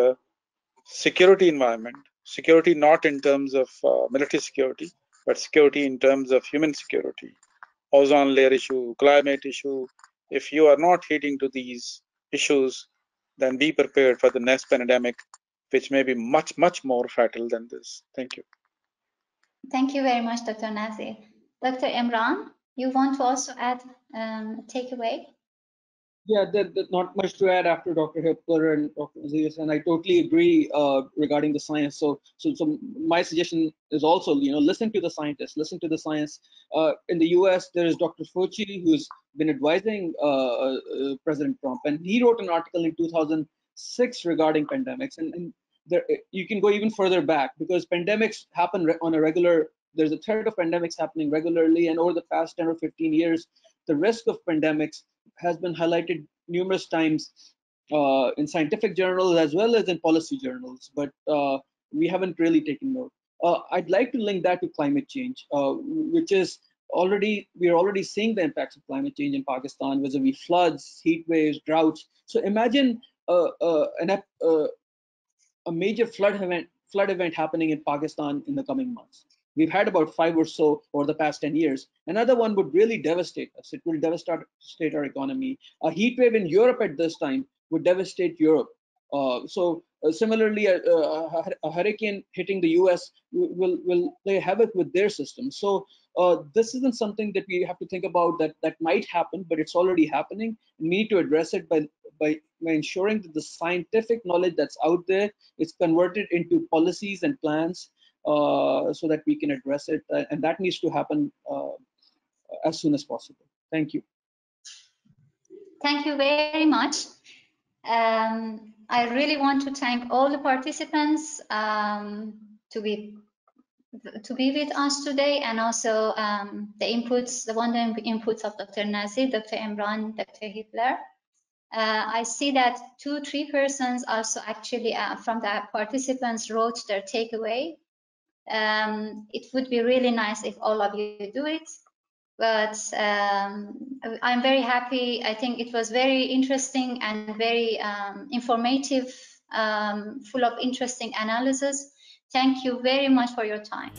security environment, security not in terms of military security, but security in terms of human security, ozone layer issue, climate issue, if you are not heeding to these issues, then be prepared for the next pandemic, which may be much, much more fatal than this. Thank you. Thank you very much, Dr. Nazir. Dr. Imran, you want to also add a takeaway? Yeah, there's not much to add after Dr. Hipler and Dr. Aziz, and I totally agree regarding the science. So my suggestion is also, listen to the scientists, listen to the science. In the U.S., there is Dr. Fauci, who's been advising President Trump, and he wrote an article in 2006 regarding pandemics, and there, you can go even further back because pandemics happen on a regular. There's a threat of pandemics happening regularly, and over the past 10 or 15 years, the risk of pandemics has been highlighted numerous times in scientific journals as well as in policy journals, but we haven't really taken note. I'd like to link that to climate change, which is we are already seeing the impacts of climate change in Pakistan vis-a-vis floods, heat waves, droughts. So imagine a major flood event happening in Pakistan in the coming months. We've had about 5 or so over the past 10 years. Another one would really devastate us. It will devastate our economy. A heat wave in Europe at this time would devastate Europe. Similarly, a hurricane hitting the US will play havoc with their system. So this isn't something that we have to think about that might happen, but it's already happening. We need to address it by ensuring that the scientific knowledge that's out there is converted into policies and plans so that we can address it. And that needs to happen as soon as possible. Thank you. Thank you very much. I really want to thank all the participants to be with us today, and also the wonderful inputs of Dr. Nazir, Dr. Imran, Dr. Hitler. I see that 2-3 persons also actually from the participants wrote their takeaway. It would be really nice if all of you do it, but I'm very happy. I think it was very interesting and very informative, full of interesting analysis. Thank you very much for your time.